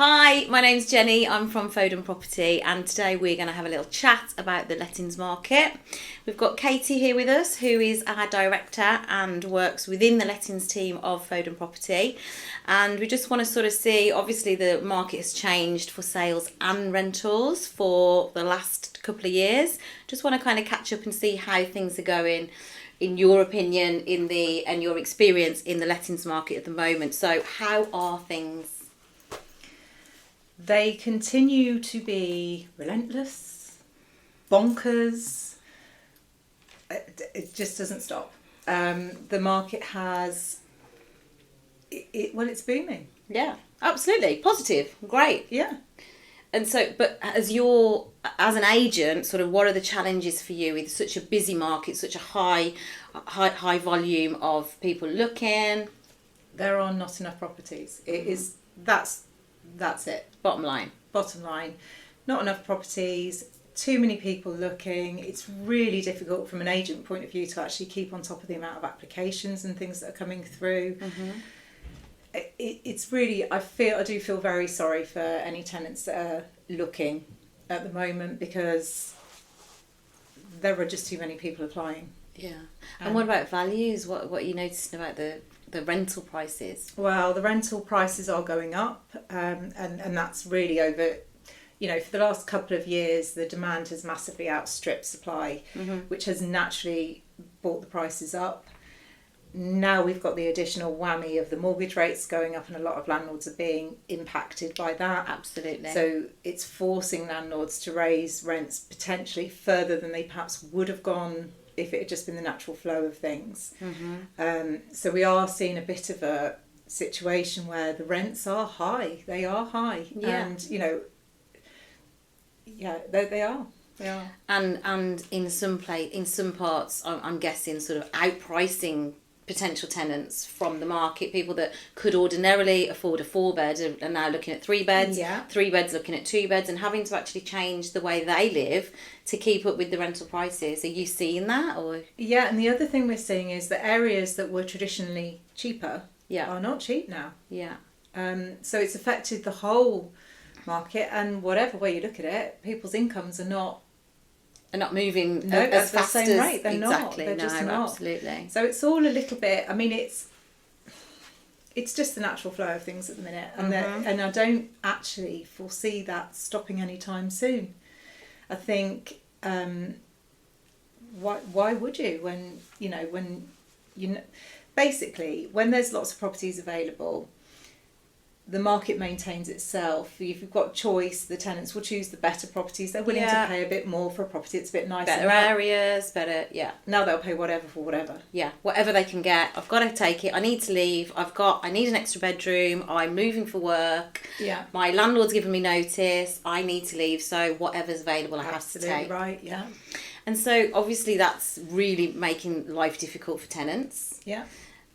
Hi, my name's Jenny. I'm from Foden Property, and today we're going to have a little chat about the lettings market. We've got Katie here with us, who is our director and works within the lettings team of Foden Property. And we just want to sort of see, obviously the market has changed for sales and rentals for the last couple of years. Just want to kind of catch up and see how things are going, in your opinion, and your experience in the lettings market at the moment. So how are things? They continue to be relentless, bonkers. It just doesn't stop. The market has, it's booming. Yeah, absolutely. Positive. Great. Yeah. And so, but as an agent, sort of what are the challenges for you with such a busy market, such a high volume of people looking? There are not enough properties. That's it. Bottom line. Not enough properties, too many people looking. It's really difficult from an agent point of view to actually keep on top of the amount of applications and things that are coming through. Mm-hmm. It's really, I do feel very sorry for any tenants that are looking at the moment, because there are just too many people applying. Yeah. And what about values? What are you noticing about the rental prices? Well, the rental prices are going up, and that's really over, for the last couple of years, the demand has massively outstripped supply, Mm-hmm. which has naturally brought the prices up. Now we've got the additional whammy of the mortgage rates going up, and a lot of landlords are being impacted by that. Absolutely. So it's forcing landlords to raise rents potentially further than they perhaps would have gone if it had just been the natural flow of things. Mm-hmm. So we are seeing a bit of a situation where the rents are high. They are high. Yeah. And, they are. They are. And in some parts, I'm guessing, sort of outpricing potential tenants from the market. People that could ordinarily afford a 4-bed are now looking at 3 beds, Yeah. 3 beds looking at 2 beds, and having to actually change the way they live to keep up with the rental prices. Are you seeing that? Or Yeah, and the other thing we're seeing is that areas that were traditionally cheaper yeah, are not cheap now. yeah, So it's affected the whole market, and whatever way you look at it, people's incomes are not moving at as the fast same as rate. They're not. exactly. They're No, just not. absolutely. So it's all a little bit. I mean, it's just the natural flow of things at the minute, and Mm-hmm. and I don't actually foresee that stopping anytime soon. I think why would you basically when there's lots of properties available, the market maintains itself. If you've got choice, the tenants will choose the better properties. They're willing Yeah. to pay a bit more for a property that's a bit nicer. Better areas, better, yeah. Now they'll pay whatever for whatever. Yeah, whatever they can get. I've got to take it. I need to leave. I need an extra bedroom. I'm moving for work. Yeah. My landlord's given me notice. I need to leave. So whatever's available, I have to Absolutely take. right, yeah. And so obviously that's really making life difficult for tenants. Yeah.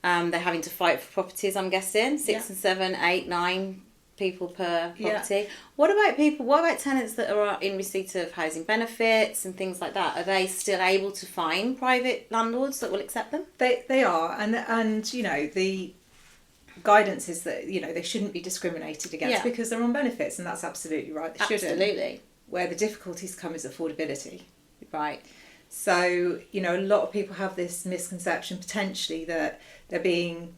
They're having to fight for properties, I'm guessing. 6 Yeah. and 7, 8, 9 people per Yeah. property. What about tenants that are in receipt of housing benefits and things like that? Are they still able to find private landlords that will accept them? They are, and the guidance is that they shouldn't be discriminated against Yeah. because they're on benefits, and that's absolutely right. They shouldn't. Absolutely. Where the difficulties come is affordability. Right. So a lot of people have this misconception potentially that they're being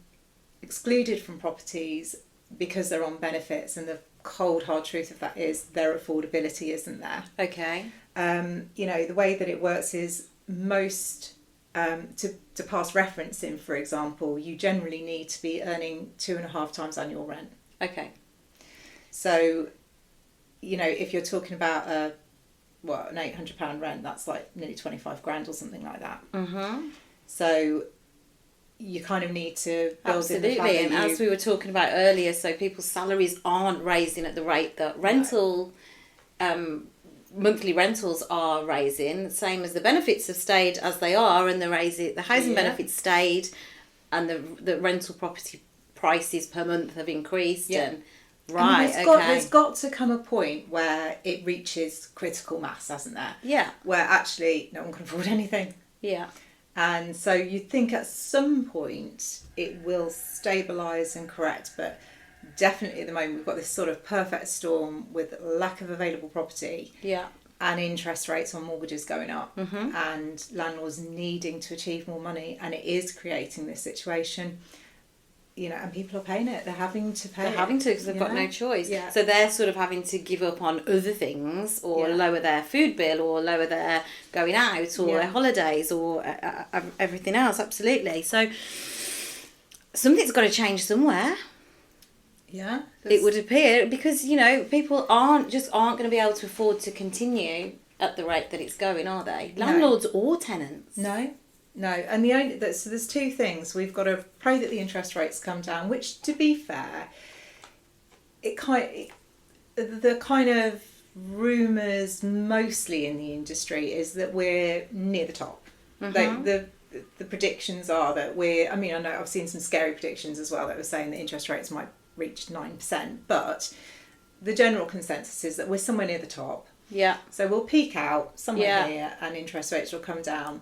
excluded from properties because they're on benefits, and the cold hard truth of that is their affordability isn't there. Okay. The way that it works is most to pass referencing, for example, you generally need to be earning 2.5 times annual rent. Okay. So, if you're talking about an £800 rent, that's like nearly 25 grand or something like that. Mm-hmm. So you kind of need to build Absolutely, in the fact and that as we were talking about earlier, so people's salaries aren't raising at the rate that monthly rentals are raising, same as the benefits have stayed as they are, and the housing benefits stayed, and the rental property prices per month have increased. Yeah. And right, there's got to come a point where it reaches critical mass, hasn't there? Yeah. Where actually no one can afford anything. Yeah. And so you'd think at some point it will stabilise and correct, but definitely at the moment we've got this sort of perfect storm with lack of available property. Yeah. And interest rates on mortgages going up, and landlords needing to achieve more money, and it is creating this situation, and people are paying it. They're having to pay. They're having to because they've got no choice. Yeah. So they're sort of having to give up on other things, or lower their food bill, or lower their going out, or their holidays, or everything else. Absolutely. So something's got to change somewhere. Yeah, it would appear, because people aren't going to be able to afford to continue at the rate that it's going, are they? Landlords or tenants? No, and so there's two things. We've got to pray that the interest rates come down, which, to be fair, the kind of rumours mostly in the industry is that we're near the top. The predictions are that I know I've seen some scary predictions as well that were saying that interest rates might reach 9%, but the general consensus is that we're somewhere near the top. Yeah. So we'll peak out somewhere here, and interest rates will come down.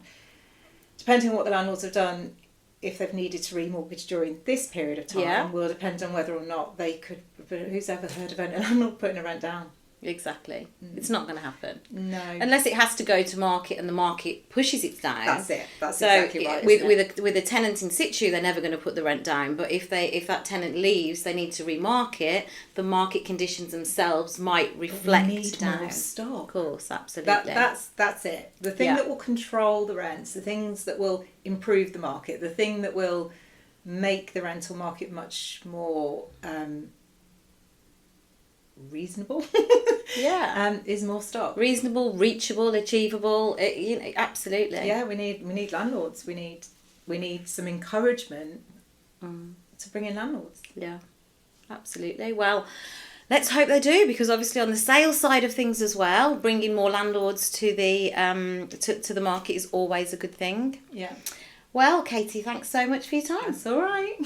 Depending on what the landlords have done, if they've needed to remortgage during this period of time, will depend on whether or not they could. But who's ever heard of a landlord putting a rent down? Exactly. It's not going to happen. No. Unless it has to go to market and the market pushes it down. That's it. That's exactly right. With a tenant in situ, they're never going to put the rent down. But if that tenant leaves, they need to remarket. The market conditions themselves might reflect we need down. More stock. Of course, absolutely. That's it. The thing that will control the rents, the things that will improve the market, the thing that will make the rental market much more reasonable is more stock. Reasonable, reachable, achievable, absolutely. We need landlords. We need some encouragement to bring in landlords. Yeah, absolutely. Well, let's hope they do, because obviously on the sales side of things as well, bringing more landlords to the to the market is always a good thing. Yeah. Well, Katie, thanks so much for your time. That's all right.